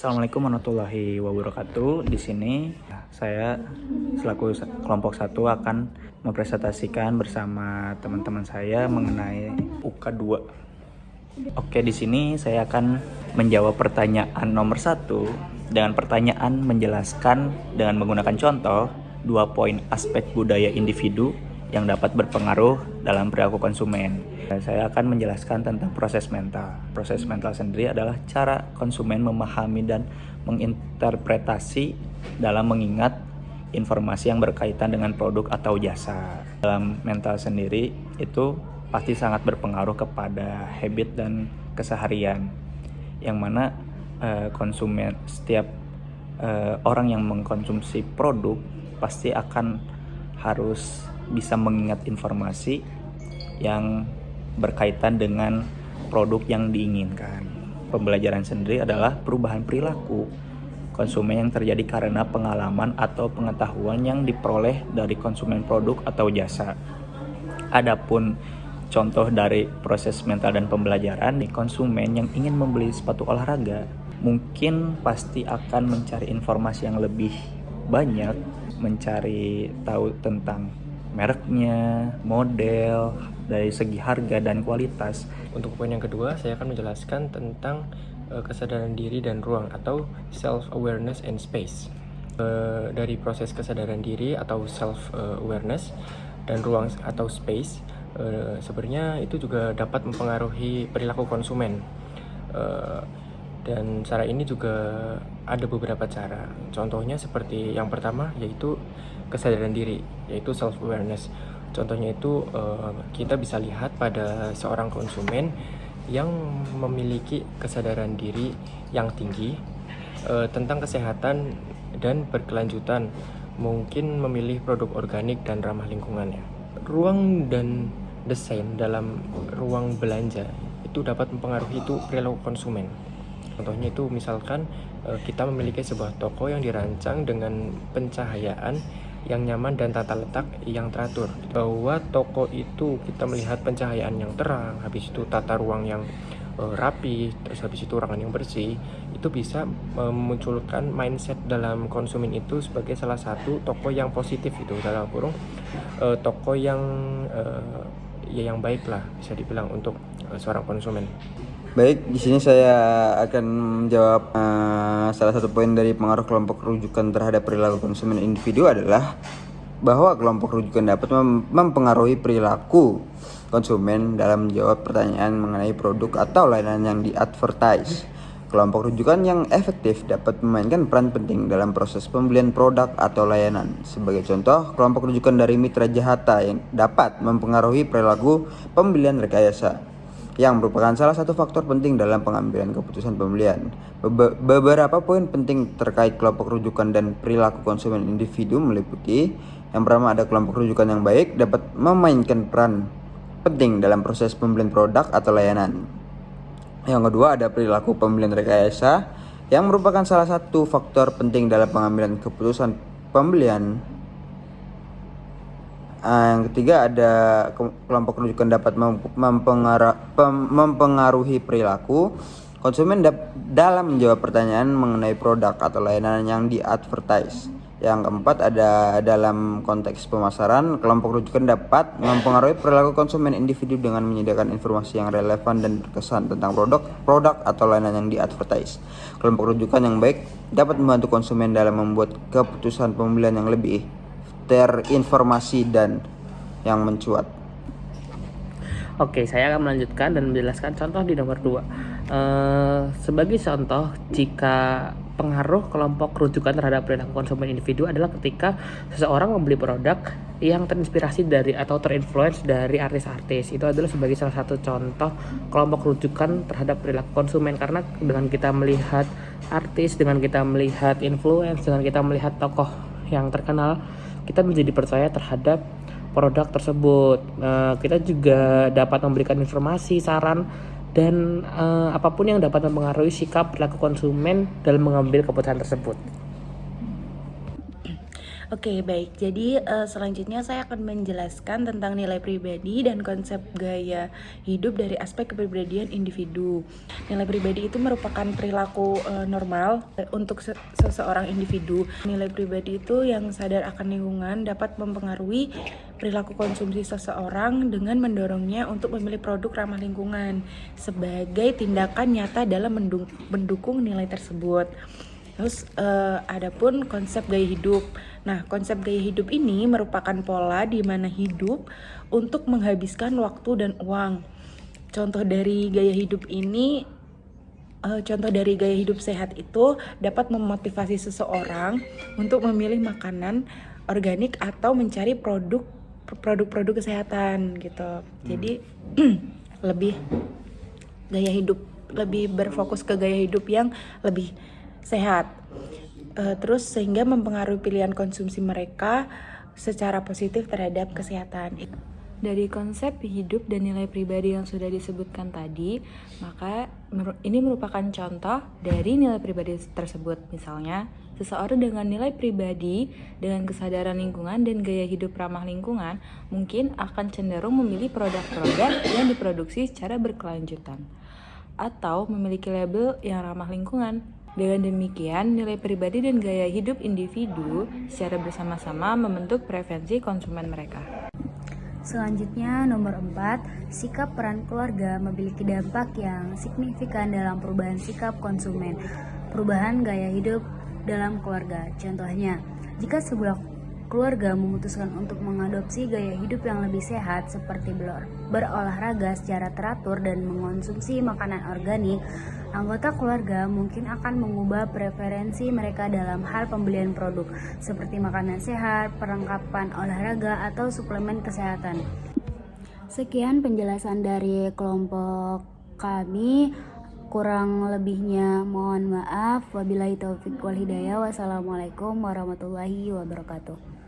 Assalamualaikum warahmatullahi wabarakatuh. Di sini saya selaku kelompok 1 akan mempresentasikan bersama teman-teman saya mengenai UK 2. Oke, di sini saya akan menjawab pertanyaan nomor 1 dengan pertanyaan menjelaskan dengan menggunakan contoh 2 poin aspek budaya individu yang dapat berpengaruh dalam perilaku konsumen. Saya akan menjelaskan tentang proses mental. Proses mental sendiri adalah cara konsumen memahami dan menginterpretasi dalam mengingat informasi yang berkaitan dengan produk atau jasa. Dalam mental sendiri itu pasti sangat berpengaruh kepada habit dan keseharian, yang mana konsumen setiap orang yang mengkonsumsi produk pasti akan harus bisa mengingat informasi yang berkaitan dengan produk yang diinginkan. Pembelajaran sendiri adalah perubahan perilaku konsumen yang terjadi karena pengalaman atau pengetahuan yang diperoleh dari konsumen produk atau jasa. Adapun contoh dari proses mental dan pembelajaran nih, konsumen yang ingin membeli sepatu olahraga mungkin pasti akan mencari informasi yang lebih banyak, mencari tahu tentang mereknya, model, dari segi harga dan kualitas. Untuk poin yang kedua, saya akan menjelaskan tentang kesadaran diri dan ruang atau self-awareness and space. Dari proses kesadaran diri atau self-awareness dan ruang atau space, sebenarnya itu juga dapat mempengaruhi perilaku konsumen. Dan cara ini juga ada beberapa cara. Contohnya seperti yang pertama, yaitu kesadaran diri, yaitu self-awareness. Contohnya itu kita bisa lihat pada seorang konsumen yang memiliki kesadaran diri yang tinggi tentang kesehatan dan berkelanjutan, mungkin memilih produk organik dan ramah lingkungannya. Ruang dan desain dalam ruang belanja itu dapat mempengaruhi itu perilaku konsumen. Contohnya itu misalkan kita memiliki sebuah toko yang dirancang dengan pencahayaan yang nyaman dan tata letak yang teratur. Bahwa toko itu kita melihat pencahayaan yang terang, habis itu tata ruang yang rapi, terus habis itu ruangan yang bersih, itu bisa memunculkan mindset dalam konsumen itu sebagai salah satu toko yang positif, itu dalam kurung toko yang yang baik lah bisa dibilang untuk seorang konsumen. Baik, di sini saya akan menjawab salah satu poin dari pengaruh kelompok rujukan terhadap perilaku konsumen individu adalah bahwa kelompok rujukan dapat mempengaruhi perilaku konsumen dalam menjawab pertanyaan mengenai produk atau layanan yang di-advertise. Kelompok rujukan yang efektif dapat memainkan peran penting dalam proses pembelian produk atau layanan. Sebagai contoh, kelompok rujukan dari mitra jahata yang dapat mempengaruhi perilaku pembelian rekayasa, yang merupakan salah satu faktor penting dalam pengambilan keputusan pembelian. Beberapa poin penting terkait kelompok rujukan dan perilaku konsumen individu meliputi: yang pertama, ada kelompok rujukan yang baik dapat memainkan peran penting dalam proses pembelian produk atau layanan. Yang kedua, ada perilaku pembelian rekayasa yang merupakan salah satu faktor penting dalam pengambilan keputusan pembelian. Yang ketiga, ada kelompok rujukan dapat mempengaruhi perilaku konsumen dalam menjawab pertanyaan mengenai produk atau layanan yang di-advertise. Yang keempat, ada dalam konteks pemasaran, kelompok rujukan dapat mempengaruhi perilaku konsumen individu dengan menyediakan informasi yang relevan dan berkesan tentang produk atau layanan yang di-advertise. Kelompok rujukan yang baik dapat membantu konsumen dalam membuat keputusan pembelian yang lebih terinformasi dan yang mencuat. Oke, saya akan melanjutkan dan menjelaskan contoh di nomor 2. Sebagai contoh, jika pengaruh kelompok rujukan terhadap perilaku konsumen individu adalah ketika seseorang membeli produk yang terinspirasi dari atau terinfluence dari artis-artis. Itu adalah sebagai salah satu contoh kelompok rujukan terhadap perilaku konsumen, karena dengan kita melihat artis, dengan kita melihat influence, dengan kita melihat tokoh yang terkenal, kita menjadi percaya terhadap produk tersebut. Kita juga dapat memberikan informasi, saran, dan apapun yang dapat mempengaruhi sikap perilaku konsumen dalam mengambil keputusan tersebut. Oke, baik. Jadi selanjutnya saya akan menjelaskan tentang nilai pribadi dan konsep gaya hidup dari aspek kepribadian individu. Nilai pribadi itu merupakan perilaku normal untuk seseorang individu. Nilai pribadi itu yang sadar akan lingkungan dapat mempengaruhi perilaku konsumsi seseorang dengan mendorongnya untuk memilih produk ramah lingkungan sebagai tindakan nyata dalam mendukung nilai tersebut. Terus adapun konsep gaya hidup. Nah, konsep gaya hidup ini merupakan pola di mana hidup untuk menghabiskan waktu dan uang. Contoh dari gaya hidup ini, contoh dari gaya hidup sehat itu dapat memotivasi seseorang untuk memilih makanan organik atau mencari produk-produk kesehatan gitu. Jadi lebih lebih berfokus ke gaya hidup yang lebih sehat. Terus sehingga mempengaruhi pilihan konsumsi mereka secara positif terhadap kesehatan. Dari konsep hidup dan nilai pribadi yang sudah disebutkan tadi, maka ini merupakan contoh dari nilai pribadi tersebut. Misalnya, seseorang dengan nilai pribadi, dengan kesadaran lingkungan dan gaya hidup ramah lingkungan, mungkin akan cenderung memilih produk-produk yang diproduksi secara berkelanjutan atau memiliki label yang ramah lingkungan. Dengan demikian, nilai pribadi dan gaya hidup individu secara bersama-sama membentuk preferensi konsumen mereka. Selanjutnya, nomor 4, sikap peran keluarga memiliki dampak yang signifikan dalam perubahan sikap konsumen. Perubahan gaya hidup dalam keluarga. Contohnya, jika sebuah keluarga memutuskan untuk mengadopsi gaya hidup yang lebih sehat seperti berolahraga secara teratur dan mengonsumsi makanan organik, anggota keluarga mungkin akan mengubah preferensi mereka dalam hal pembelian produk seperti makanan sehat, perlengkapan olahraga, atau suplemen kesehatan. Sekian penjelasan dari kelompok kami. Kurang lebihnya mohon maaf. Wabillahi taufik wal hidayah. Wassalamualaikum warahmatullahi wabarakatuh.